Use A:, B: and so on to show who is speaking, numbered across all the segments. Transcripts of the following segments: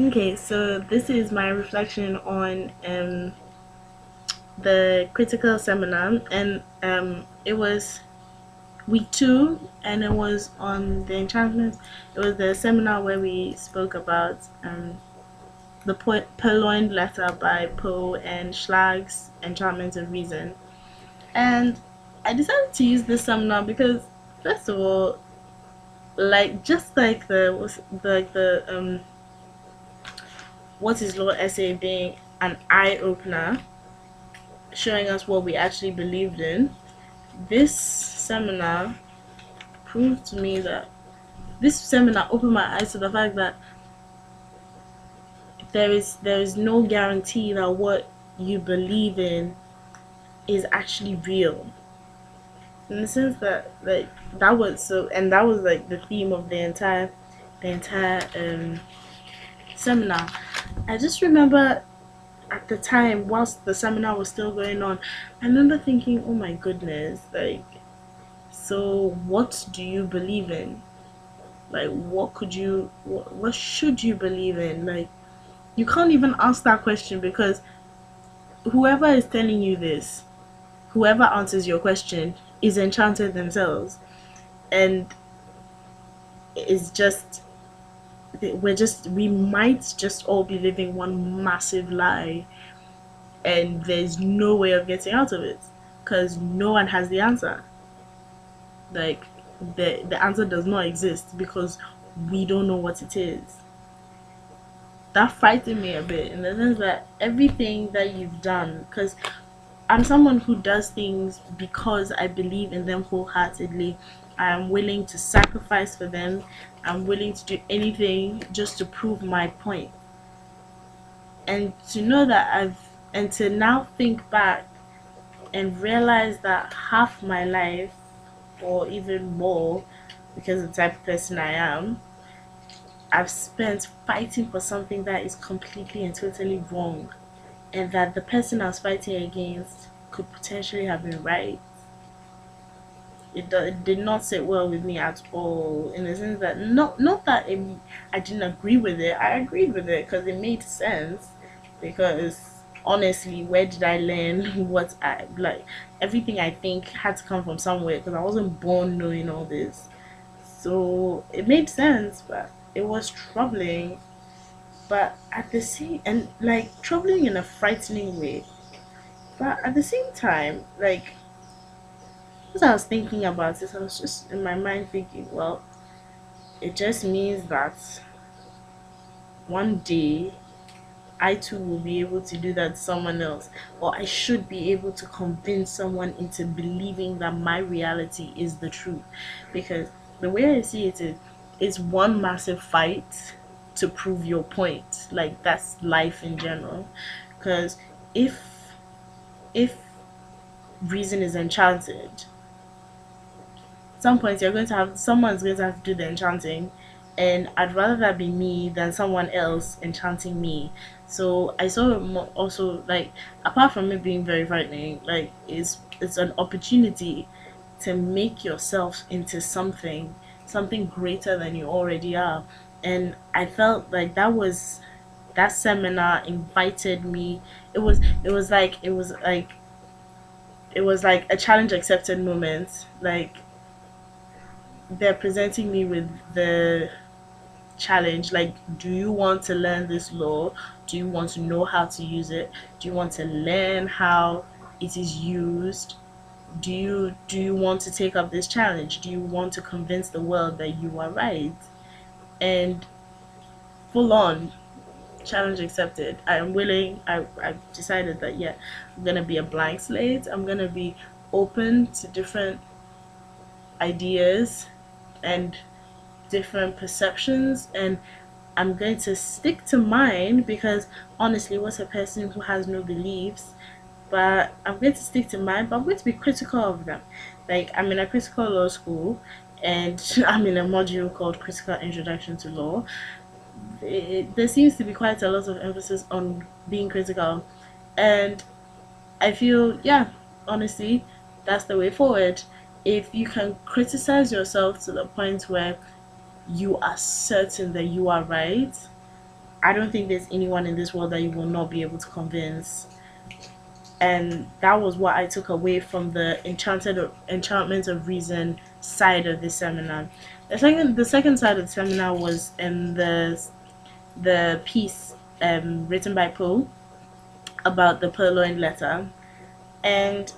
A: Okay, so this is my reflection on the critical seminar, and it was week two, and it was on the enchantment. It was the seminar where we spoke about the Purloined Letter by Poe and Schlag's Enchantment of Reason. And I decided to use this seminar because, first of all, like just like the what is law essay being an eye opener, showing us what we actually believed in. This seminar proved to me that this seminar opened my eyes to the fact that there is no guarantee that what you believe in is actually real. In the sense that that was so, and that was like the theme of the entire seminar. I just remember at the time, whilst the seminar was still going on, I remember thinking, oh my goodness, like, so what do you believe in? Like, what should you believe in? Like, you can't even ask that question because whoever is telling you this, whoever answers your question, is enchanted themselves. And it's just, we might just all be living one massive lie, and there's no way of getting out of it because no one has the answer. Like, the answer does not exist because we don't know what it is. That frightened me a bit in the sense that everything that you've done, because I'm someone who does things because I believe in them wholeheartedly. I'm willing to sacrifice for them. I'm willing to do anything just to prove my point. And to know that and to now think back and realize that half my life, or even more, because of the type of person I am, I've spent fighting for something that is completely and totally wrong, and that the person I was fighting against could potentially have been right. It did not sit well with me at all, in the sense that not that I didn't agree with it. I agreed with it because it made sense. Because honestly, where did I learn what I like? Everything I think had to come from somewhere because I wasn't born knowing all this. So it made sense, but it was troubling. But at the same, and like troubling in a frightening way. But at the same time, like as I was thinking about this, I was just in my mind thinking, well, it just means that one day I too will be able to do that to someone else, or I should be able to convince someone into believing that my reality is the truth. Because the way I see it is, it's one massive fight to prove your point. Like, that's life in general. Because if if reason is enchanted, at some point you're going to have someone's going to have to do the enchanting, and I'd rather that be me than someone else enchanting me. So I saw it also, like, apart from it being very frightening, like, it's an opportunity to make yourself into something greater than you already are. And I felt like that seminar invited me. It was like a challenge accepted moment. Like, they're presenting me with the challenge, like, do you want to learn this law? Do you want to know how to use it? Do you want to learn how it is used? Do you want to take up this challenge? Do you want to convince the world that you are right? And full on challenge accepted. I am willing. I've decided that, yeah, I'm gonna be a blank slate. I'm gonna be open to different ideas and different perceptions, and I'm going to stick to mine because honestly, what's a person who has no beliefs? But I'm going to stick to mine, but I'm going to be critical of them. Like, I'm in a critical law school, and I'm in a module called Critical Introduction to Law. There seems to be quite a lot of emphasis on being critical, and I feel, yeah, honestly, that's the way forward. If you can criticize yourself to the point where you are certain that you are right, I don't think there's anyone in this world that you will not be able to convince. And that was what I took away from the enchantment of reason side of the seminar. The second side of the seminar was the piece written by Poe about the purloined letter. And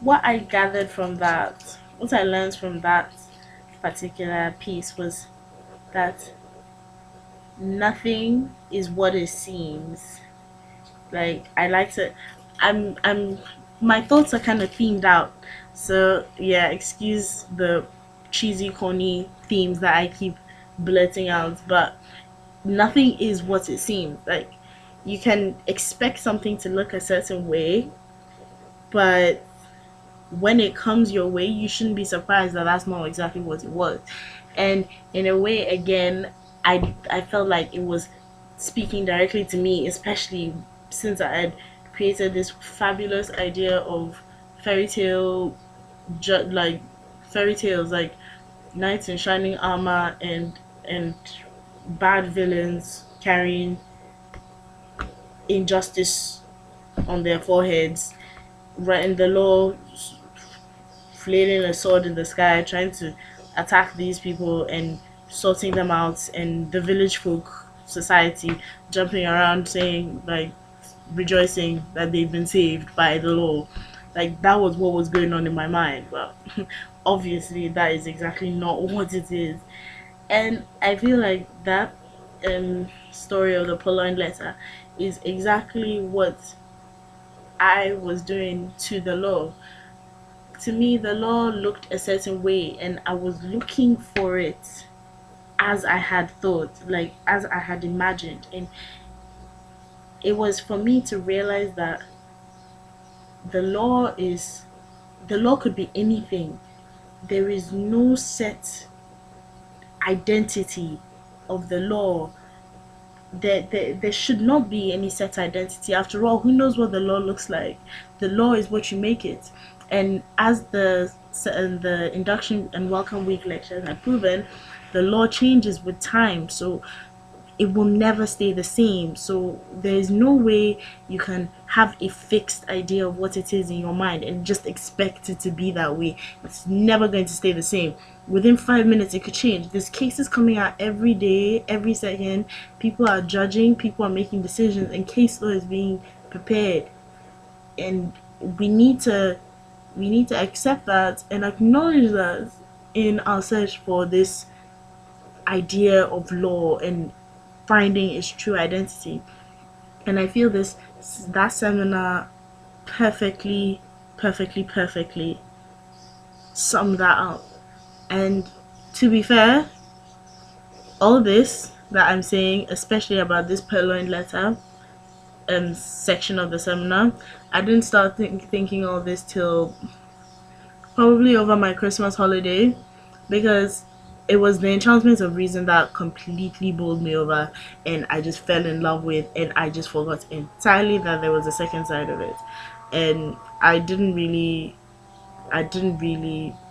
A: what I gathered from that, what I learned from that particular piece was that nothing is what it seems. Like I like to, I'm my thoughts are kind of themed out. So yeah, excuse the cheesy, corny themes that I keep blurting out, but nothing is what it seems. Like you can expect something to look a certain way, but when it comes your way, you shouldn't be surprised that that's not exactly what it was. And in a way, again, I felt like it was speaking directly to me, especially since I had created this fabulous idea of fairy tale, like fairy tales, like knights in shining armor and bad villains carrying injustice on their foreheads, writing the law, flailing a sword in the sky, trying to attack these people and sorting them out, and the village folk society jumping around saying, like, rejoicing that they've been saved by the law. Like, that was what was going on in my mind. But obviously, that is exactly not what it is. And I feel like that story of the Purloined Letter is exactly what I was doing to the law. To me, the law looked a certain way, and I was looking for it as I had thought, like as I had imagined. And it was for me to realize that the law is the law could be anything. There is no set identity of the law. There should not be any set identity. After all, who knows what the law looks like? The law is what you make it. And as the induction and welcome week lectures have proven, the law changes with time. So it will never stay the same. So there is no way you can have a fixed idea of what it is in your mind and just expect it to be that way. It's never going to stay the same. Within 5 minutes, it could change. There's cases coming out every day, every second. People are judging, people are making decisions, and case law is being prepared. And we need to accept that and acknowledge that in our search for this idea of law and finding its true identity. And I feel that seminar perfectly, perfectly summed that up. And to be fair, all this that I'm saying, especially about this purloined letter section of the seminar, I didn't start thinking all this till probably over my Christmas holiday, because it was the enchantment of reason that completely bowled me over, and I just fell in love with, and I just forgot entirely that there was a second side of it. And I didn't really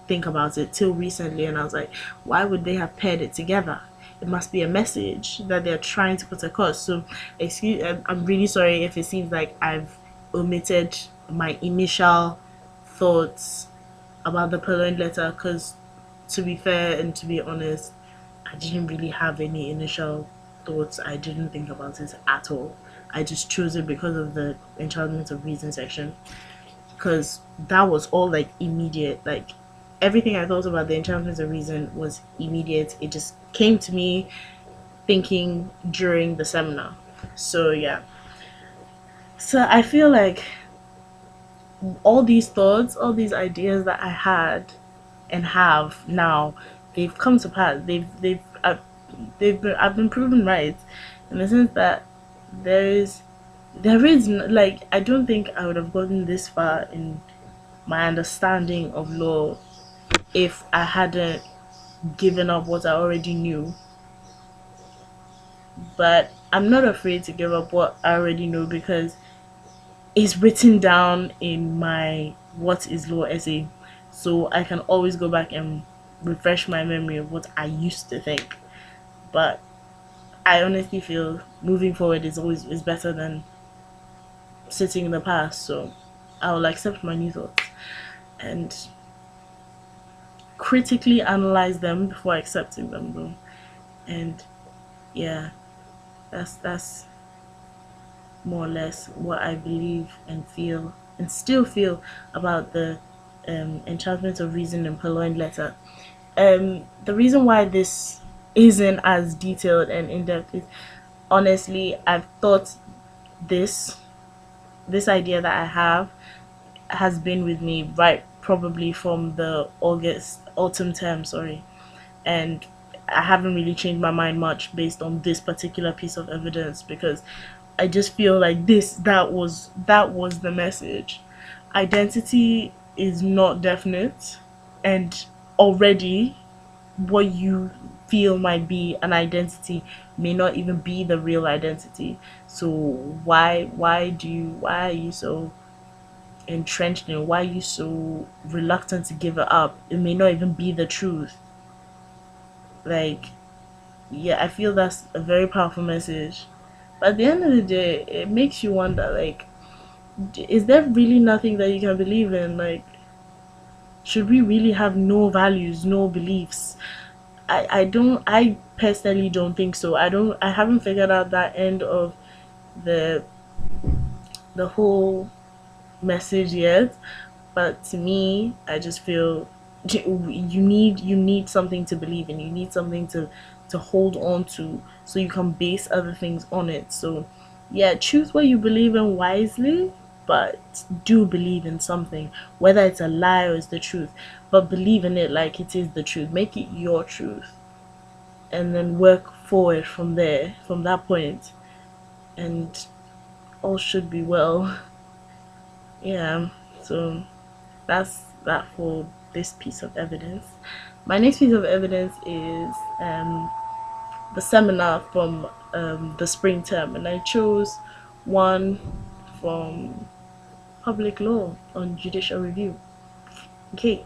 A: think about it till recently, and I was like, why would they have paired it together? It must be a message that they're trying to put across. So I'm really sorry if it seems like I've omitted my initial thoughts about the purloined letter, because to be fair and to be honest, I didn't really have any initial thoughts. I didn't think about it at all. I just chose it because of the enchantment of reason section, because that was all like immediate. Like everything I thought about the enchantment of reason was immediate. It just came to me thinking during the seminar. So yeah. So I feel like all these thoughts, all these ideas that I had and have now, they've come to pass. I've been proven right, in the sense that like, I don't think I would have gotten this far in my understanding of law if I hadn't given up what I already knew. But I'm not afraid to give up what I already know, because it's written down in my what is law essay, so I can always go back and refresh my memory of what I used to think. But I honestly feel moving forward is better than sitting in the past. So I will accept my new thoughts and critically analyze them before accepting them, though. And yeah, that's more or less what I believe and feel and still feel about the enchantment of reason and purloined letter. The reason why this isn't as detailed and in depth is honestly I've thought this this idea that I have has been with me right probably from the August autumn term, sorry. And I haven't really changed my mind much based on this particular piece of evidence because I just feel like that was the message. Identity is not definite, and already what you feel might be an identity may not even be the real identity. So why are you so entrenched in it? Why are you so reluctant to give it up? It may not even be the truth. Like, yeah, I feel that's a very powerful message. But at the end of the day, it makes you wonder, like, is there really nothing that you can believe in? Like, should we really have no values, no beliefs? I personally don't think so. I haven't figured out that end of the the whole message yet. But to me, I just feel you need something to believe in. You need something to hold on to so you can base other things on it. So yeah, choose what you believe in wisely, but do believe in something, whether it's a lie or it's the truth. But believe in it like it is the truth. Make it your truth, and then work forward from there, from that point, and all should be well. Yeah. So that's that for this piece of evidence. My next piece of evidence is the seminar from the spring term, and I chose one from public law on judicial review. Okay,